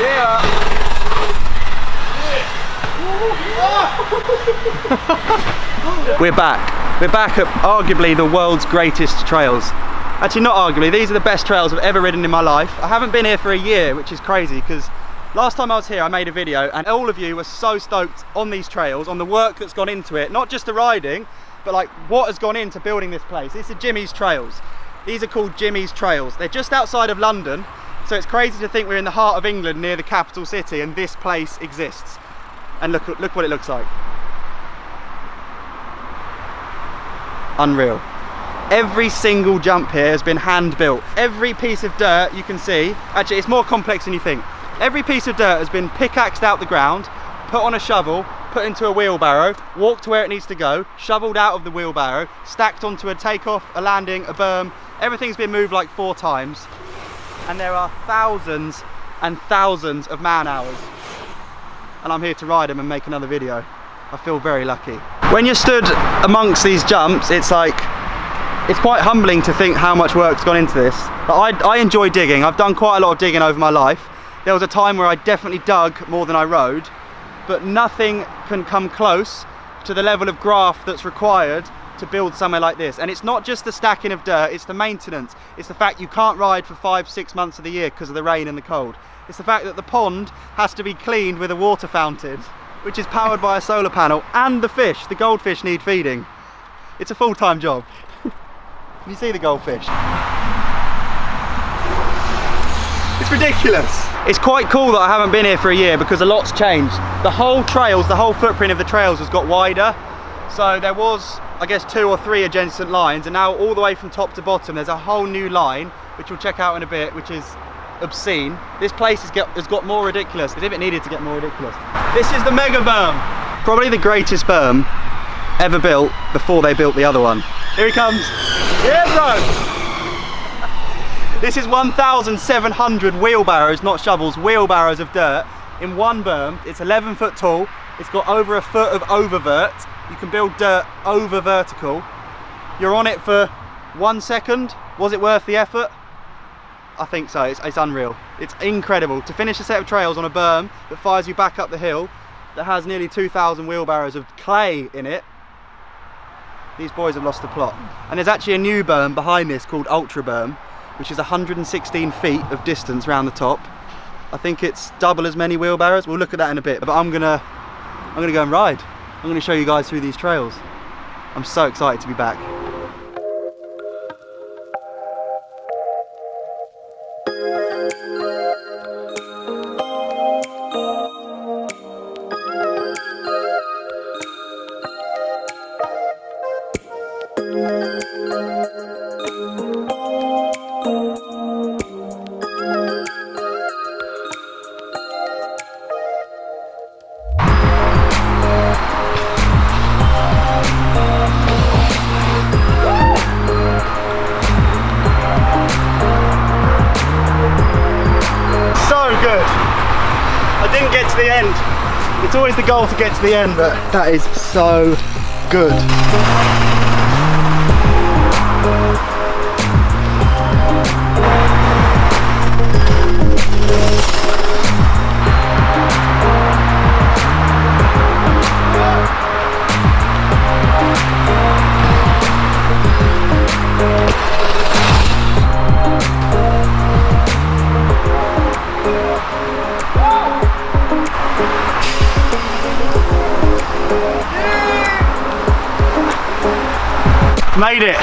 Yeah. We're back. We're back at arguably the world's greatest trails. Actually, not arguably, these are the best trails I've ever ridden in my life. I haven't been here for a year, which is crazy because last time I was here I made a video and all of you were so stoked on these trails, on the work that's gone into it, not just the riding, but like what has gone into building this place. These are Jimmy's Trails. These are called Jimmy's Trails. They're just outside of London, so it's crazy to think we're in the heart of England near the capital city and this place exists. And look what it looks like. Unreal. Every single jump here has been hand built. Every piece of dirt you can see, actually it's more complex than you think. Every piece of dirt has been pickaxed out the ground, put on a shovel, put into a wheelbarrow, walked to where it needs to go, shoveled out of the wheelbarrow, stacked onto a takeoff, a landing, a berm. Everything's been moved like 4 times. And there are thousands and thousands of man hours. And I'm here to ride them and make another video. I feel very lucky. When you're stood amongst these jumps, it's quite humbling to think how much work's gone into this. But I enjoy digging. I've done quite a lot of digging over my life. There was a time where I definitely dug more than I rode, but nothing can come close to the level of graft that's required to build somewhere like this. And it's not just the stacking of dirt, it's the maintenance. It's the fact you can't ride for 5-6 months of the year because of the rain and the cold. It's the fact that the pond has to be cleaned with a water fountain, which is powered by a solar panel, and the goldfish need feeding. It's a full-time job. Can you see the goldfish? It's ridiculous. It's quite cool that I haven't been here for a year because a lot's changed. The whole footprint of the trails has got wider. So there was, I guess, 2 or 3 adjacent lines, and now all the way from top to bottom there's a whole new line, which we'll check out in a bit, which is obscene. This place has got more ridiculous, as if it needed to get more ridiculous. This is the mega berm. Probably the greatest berm ever built before they built the other one. Here he comes. Yeah, bro. This is 1,700 wheelbarrows, not shovels, wheelbarrows of dirt in one berm. It's 11 foot tall. It's got over a foot of oververt. You can build dirt over vertical. You're on it for 1 second. Was it worth the effort? I think so. It's unreal. It's incredible to finish a set of trails on a berm that fires you back up the hill, that has nearly 2,000 wheelbarrows of clay in it. These boys have lost the plot. And there's actually a new berm behind this called Ultra Berm, which is 116 feet of distance around the top. I think it's double as many wheelbarrows. We'll look at that in a bit. But I'm gonna go and ride. I'm gonna show you guys through these trails. I'm so excited to be back. I didn't get to the end. It's always the goal to get to the end, but that is so good. Made it.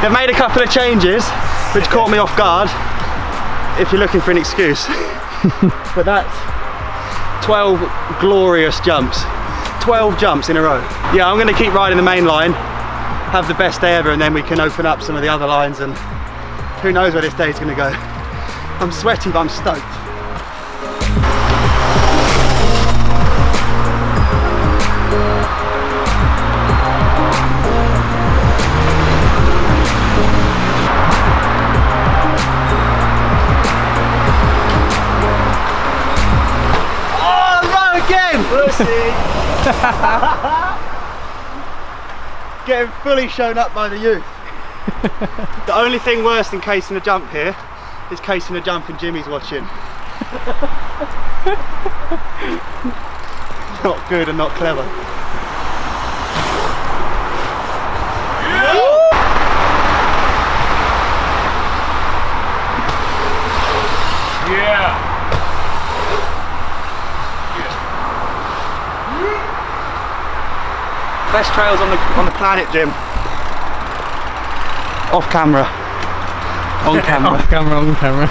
They've made a couple of changes which caught me off guard if you're looking for an excuse. But that's 12 glorious jumps. 12 jumps in a row. Yeah, I'm going to keep riding the main line, have the best day ever, and then we can open up some of the other lines, and who knows where this day's going to go. I'm sweaty, but I'm stoked. Getting fully shown up by the youth. The only thing worse than casing a jump here is casing a jump and Jimmy's watching. Not good and not clever. Yeah. Best trails on the planet, Jim. Off camera. On camera. Off camera, on camera.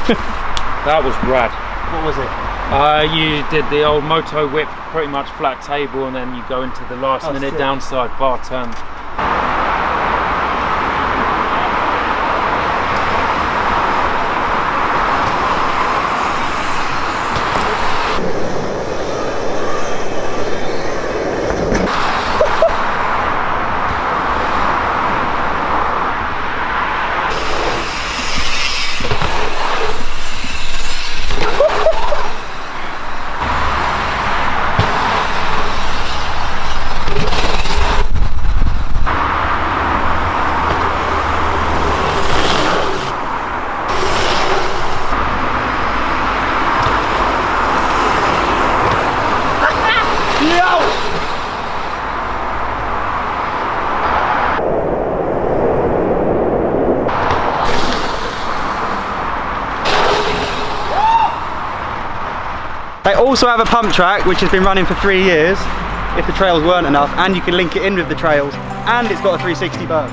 That was rad. What was it? You did the old moto whip, pretty much flat table, and then you go into the last minute downside bar turn. They also have a pump track which has been running for 3 years if the trails weren't enough, and you can link it in with the trails, and it's got a 360 berm.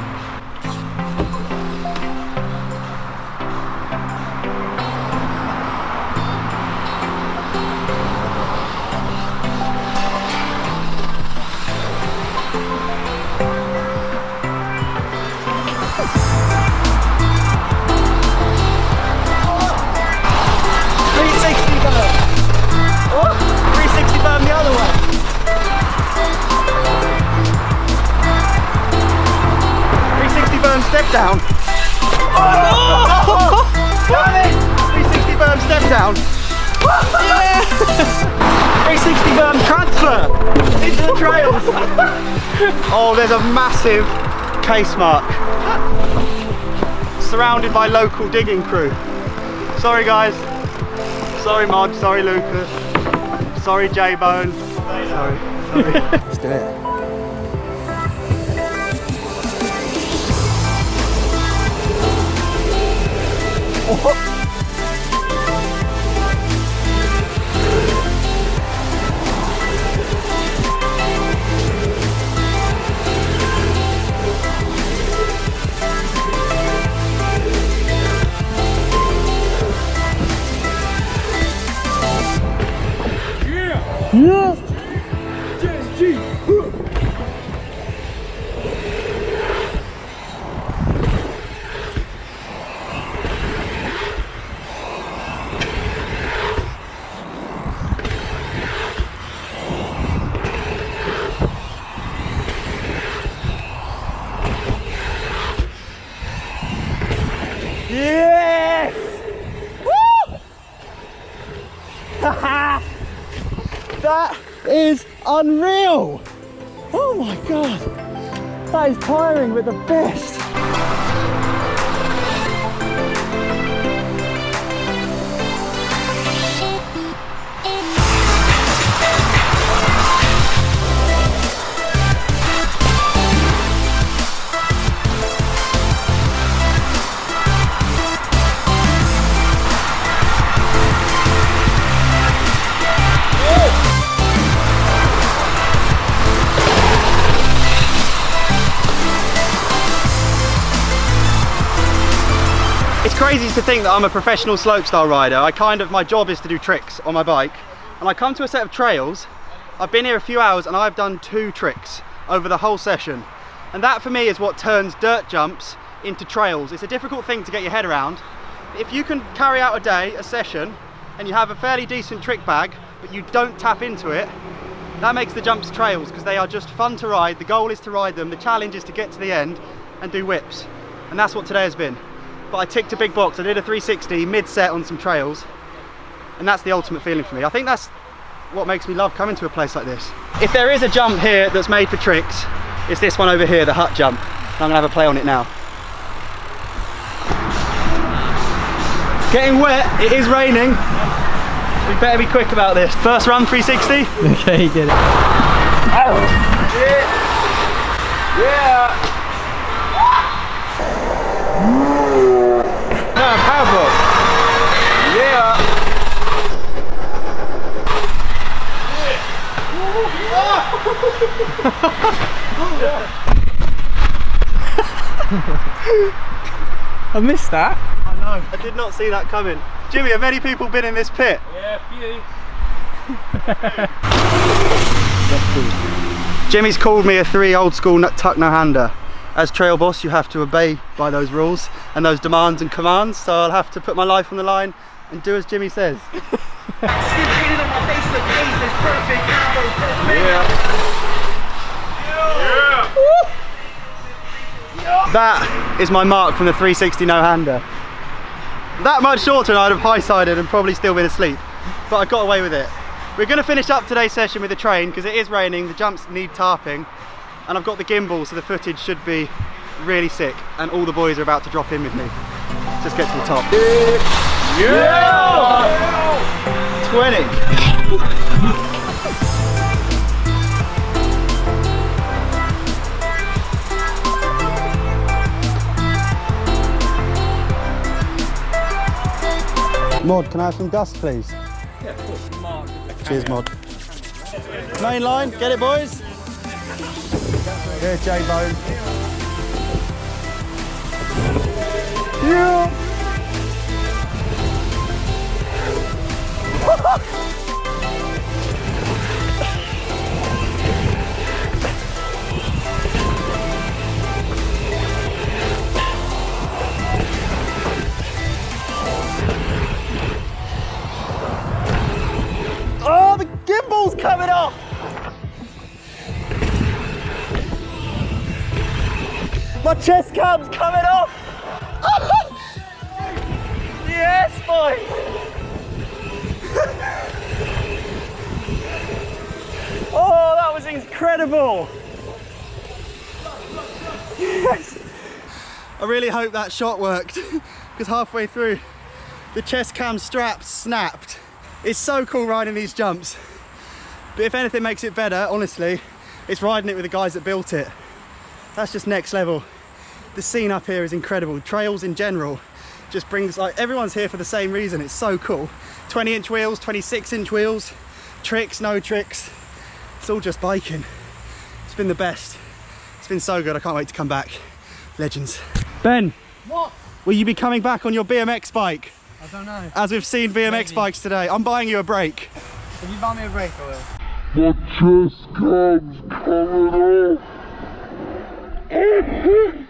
Step down. Oh! Damn it! 360 berm step down. Yeah! 360 berm transfer into the trails. Oh, there's a massive case mark. Surrounded by local digging crew. Sorry guys. Sorry Mod, sorry Lucas. Sorry J-Bone. Sorry. Let's do it. Oh. Yeah. Yes! Woo! That is unreal! Oh my god! That is tiring but the best! It's crazy to think that I'm a professional slopestyle rider. My job is to do tricks on my bike, and I come to a set of trails. I've been here a few hours and I've done 2 tricks over the whole session, and that for me is what turns dirt jumps into trails. It's a difficult thing to get your head around. If you can carry out a session and you have a fairly decent trick bag but you don't tap into it, that makes the jumps trails, because they are just fun to ride. The goal is to ride them, the challenge is to get to the end and do whips, and that's what today has been. But I ticked a big box. I did a 360 mid-set on some trails, and that's the ultimate feeling for me. I think that's what makes me love coming to a place like this. If there is a jump here that's made for tricks, it's this one over here, the hut jump. I'm gonna have a play on it now. It's getting wet, it is raining. We better be quick about this. First run, 360. Okay, get it. Yeah. Powerful. Yeah. I missed that. I know. I did not see that coming. Jimmy, have many people been in this pit? Yeah, a few. Jimmy's called me a 3 old school tuck no-hander. As trail boss, you have to obey by those rules and those demands and commands, so I'll have to put my life on the line and do as Jimmy says. That is my mark from the 360 no-hander. That much shorter and I'd have high-sided and probably still been asleep, but I got away with it. We're going to finish up today's session with the train because it is raining, the jumps need tarping, and I've got the gimbal so the footage should be really sick, and all the boys are about to drop in with me. Just get to the top. Yeah! 20. Mod, can I have some dust, please? Yeah, of course. Mark. Cheers, Mod. Main line, get it, boys? Here, J-Bone. Yeah! Oh, the gimbal's coming off! My chest cam's coming off! Yes, boys! Oh, that was incredible! Yes! I really hope that shot worked, because halfway through, the chest cam strap snapped. It's so cool riding these jumps, but if anything makes it better, honestly, it's riding it with the guys that built it. That's just next level. The scene up here is incredible. Trails in general just brings, like, everyone's here for the same reason. It's so cool. 20-inch wheels, 26-inch wheels, tricks, no tricks. It's all just biking. It's been the best. It's been so good. I can't wait to come back. Legends. Ben. What? Will you be coming back on your BMX bike? I don't know. As we've seen BMX bikes today. I'm buying you a brake. Can you buy me a brake, I will? My chest cam's coming off.